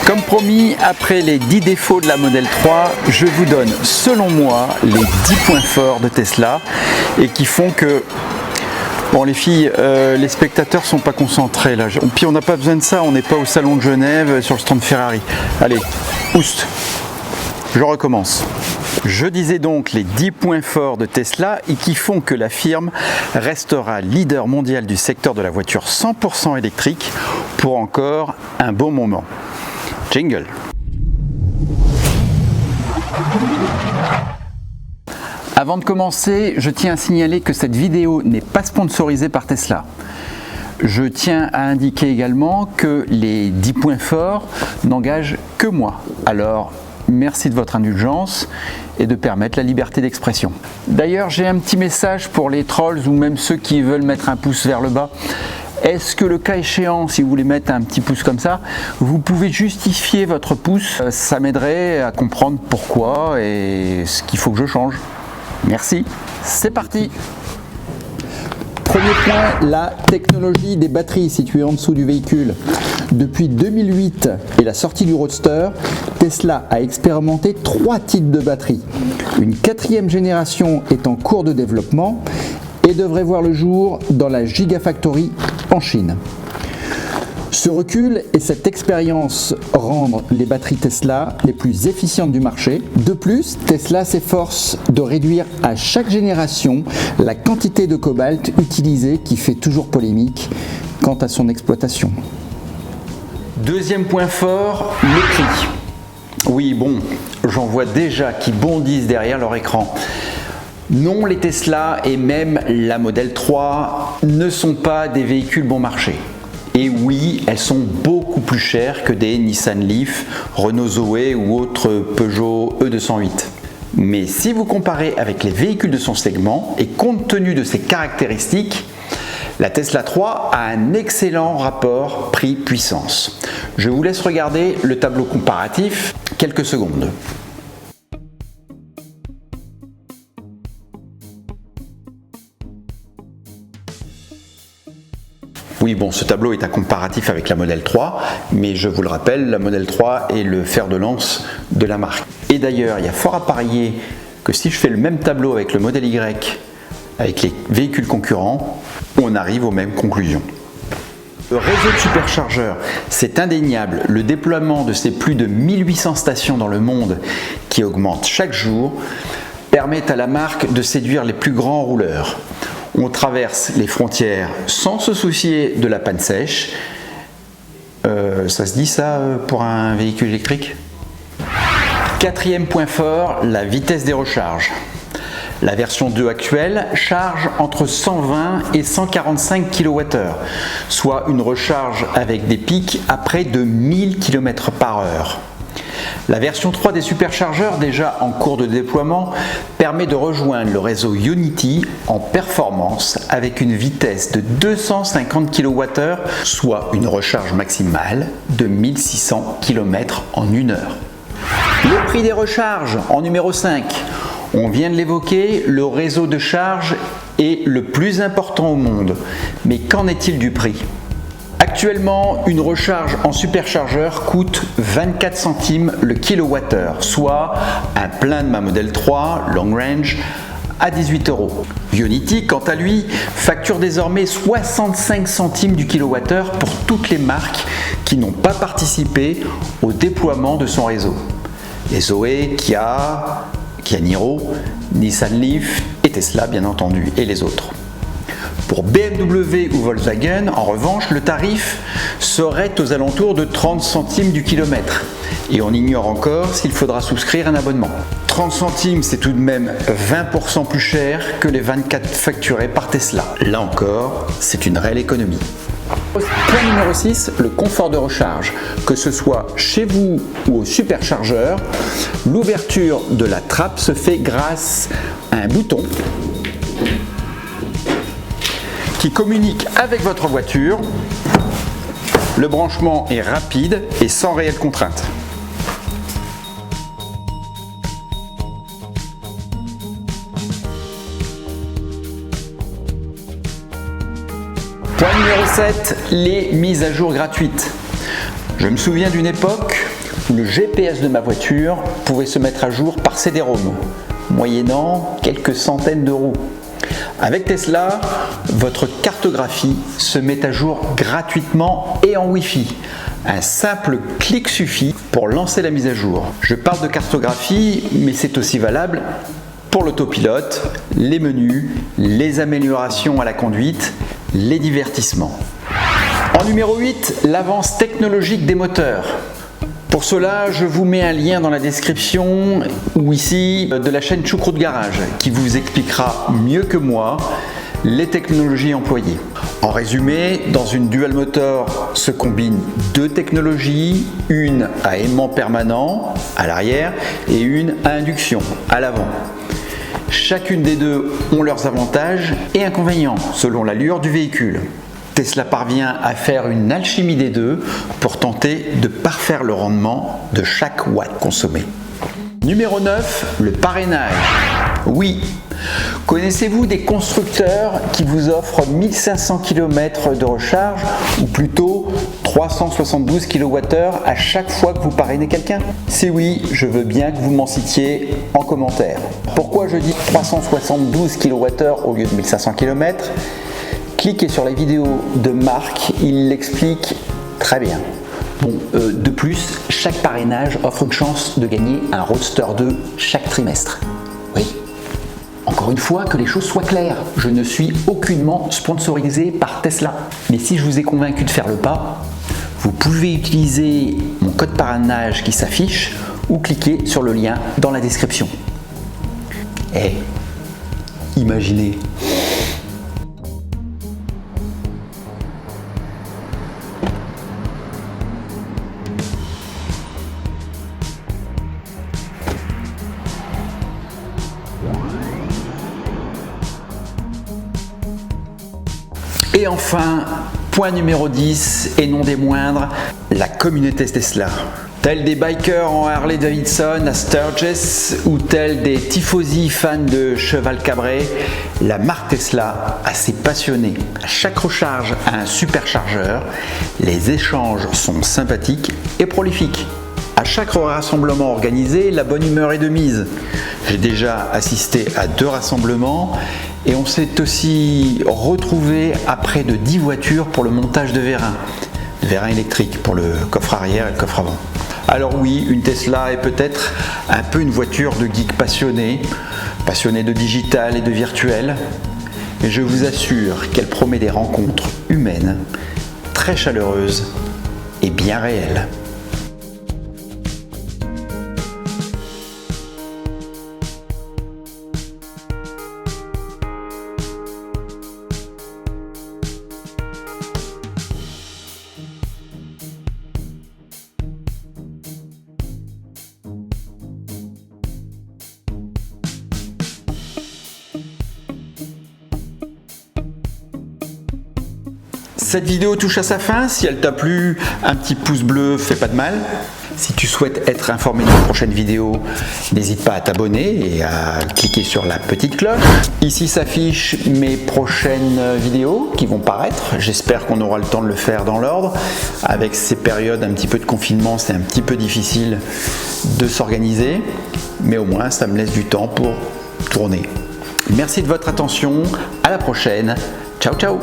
Comme promis, après les 10 défauts de la Model 3, je vous donne, selon moi, les 10 points forts de Tesla et qui font que, bon les filles, les spectateurs sont pas concentrés là. Puis on n'a pas besoin de ça, on n'est pas au salon de Genève sur le stand Ferrari. Allez, oust, je recommence. Je disais donc les 10 points forts de Tesla et qui font que la firme restera leader mondial du secteur de la voiture 100% électrique pour encore un bon moment. Jingle. Avant de commencer, je tiens à signaler que cette vidéo n'est pas sponsorisée par Tesla. Je tiens à indiquer également que les 10 points forts n'engagent que moi. Alors, merci de votre indulgence et de permettre la liberté d'expression. D'ailleurs, j'ai un petit message pour les trolls ou même ceux qui veulent mettre un pouce vers le bas. Est-ce que le cas échéant, si vous voulez mettre un petit pouce comme ça, vous pouvez justifier votre pouce? Ça m'aiderait à comprendre pourquoi et ce qu'il faut que je change. Merci, c'est parti. Premier point, la technologie des batteries situées en dessous du véhicule. Depuis 2008 et la sortie du Roadster, Tesla a expérimenté 3 types de batteries. Une 4e génération est en cours de développement et devrait voir le jour dans la Gigafactory en Chine. Ce recul et cette expérience rendent les batteries Tesla les plus efficientes du marché. De plus, Tesla s'efforce de réduire à chaque génération la quantité de cobalt utilisée qui fait toujours polémique quant à son exploitation. Deuxième point fort, le prix. Oui, bon, j'en vois déjà qui bondissent derrière leur écran. Non, les Tesla et même la Model 3 ne sont pas des véhicules bon marché. Et oui, elles sont beaucoup plus chères que des Nissan Leaf, Renault Zoe ou autres Peugeot E208. Mais si vous comparez avec les véhicules de son segment et compte tenu de ses caractéristiques, la Tesla 3 a un excellent rapport prix-puissance. Je vous laisse regarder le tableau comparatif quelques secondes. Oui, bon, ce tableau est un comparatif avec la Model 3, mais je vous le rappelle, la Model 3 est le fer de lance de la marque. Et d'ailleurs, il y a fort à parier que si je fais le même tableau avec le Model Y, avec les véhicules concurrents, on arrive aux mêmes conclusions. Le réseau de superchargeurs, c'est indéniable. Le déploiement de ces plus de 1800 stations dans le monde, qui augmente chaque jour, permet à la marque de séduire les plus grands rouleurs. On traverse les frontières sans se soucier de la panne sèche. Ça se dit ça pour un véhicule électrique? 4e point fort, la vitesse des recharges. La version 2 actuelle charge entre 120 et 145 kWh, soit une recharge avec des pics à près de 1000 km/h. La version 3 des superchargeurs, déjà en cours de déploiement, permet de rejoindre le réseau Ionity en performance avec une vitesse de 250 kWh, soit une recharge maximale de 1600 km en 1 heure. Le prix des recharges en numéro 5. On vient de l'évoquer, le réseau de charge est le plus important au monde. Mais qu'en est-il du prix ? Actuellement, une recharge en superchargeur coûte 24 centimes le kilowattheure, soit un plein de ma Model 3 Long Range à 18 €. Ionity, quant à lui, facture désormais 65 centimes du kilowattheure pour toutes les marques qui n'ont pas participé au déploiement de son réseau. Les Zoé, Kia Niro, Nissan Leaf et Tesla bien entendu, et les autres. Pour BMW ou Volkswagen, en revanche, le tarif serait aux alentours de 30 centimes du kilomètre. Et on ignore encore s'il faudra souscrire un abonnement. 30 centimes, c'est tout de même 20% plus cher que les 24 facturés par Tesla. Là encore, c'est une réelle économie. Point numéro 6, le confort de recharge. Que ce soit chez vous ou au superchargeur, l'ouverture de la trappe se fait grâce à un bouton qui communique avec votre voiture. Le branchement est rapide et sans réelle contrainte. Point numéro 7, les mises à jour gratuites. Je me souviens d'une époque où le GPS de ma voiture pouvait se mettre à jour par CD-ROM, moyennant quelques centaines d'euros. Avec Tesla, votre cartographie se met à jour gratuitement et en Wi-Fi. Un simple clic suffit pour lancer la mise à jour. Je parle de cartographie, mais c'est aussi valable pour l'autopilote, les menus, les améliorations à la conduite, les divertissements. En numéro 8, l'avance technologique des moteurs. Pour cela, je vous mets un lien dans la description ou ici de la chaîne Choucroute Garage qui vous expliquera mieux que moi les technologies employées. En résumé, dans une dual motor se combinent deux technologies, une à aimant permanent à l'arrière et une à induction à l'avant. Chacune des deux ont leurs avantages et inconvénients selon l'allure du véhicule. Tesla parvient à faire une alchimie des deux pour tenter de parfaire le rendement de chaque watt consommé. Numéro 9, le parrainage. Oui, connaissez-vous des constructeurs qui vous offrent 1500 km de recharge ou plutôt 372 kWh à chaque fois que vous parrainez quelqu'un? Si oui, je veux bien que vous m'en citiez en commentaire. Pourquoi je dis 372 kWh au lieu de 1500 km? Cliquez sur la vidéo de Marc, il l'explique très bien. Bon, de plus, chaque parrainage offre une chance de gagner un Roadster 2 chaque trimestre. Oui. Encore une fois, que les choses soient claires, je ne suis aucunement sponsorisé par Tesla. Mais si je vous ai convaincu de faire le pas, vous pouvez utiliser mon code parrainage qui s'affiche ou cliquer sur le lien dans la description. Imaginez. Et enfin, point numéro 10 et non des moindres, la communauté Tesla. Tels des bikers en Harley Davidson à Sturgis ou tels des tifosi fans de cheval cabré, la marque Tesla a ses passionnés. À chaque recharge a un superchargeur, les échanges sont sympathiques et prolifiques. À chaque rassemblement organisé, la bonne humeur est de mise. J'ai déjà assisté à 2 rassemblements et on s'est aussi retrouvé à près de 10 voitures pour le montage de vérins électriques pour le coffre arrière et le coffre avant. Alors oui, une Tesla est peut-être un peu une voiture de geek passionné de digital et de virtuel, mais je vous assure qu'elle promet des rencontres humaines, très chaleureuses et bien réelles. Cette vidéo touche à sa fin. Si elle t'a plu, un petit pouce bleu fait pas de mal. Si tu souhaites être informé de mes prochaines vidéos, n'hésite pas à t'abonner et à cliquer sur la petite cloche. Ici s'affichent mes prochaines vidéos qui vont paraître. J'espère qu'on aura le temps de le faire dans l'ordre. Avec ces périodes un petit peu de confinement, c'est un petit peu difficile de s'organiser. Mais au moins, ça me laisse du temps pour tourner. Merci de votre attention. À la prochaine. Ciao, ciao!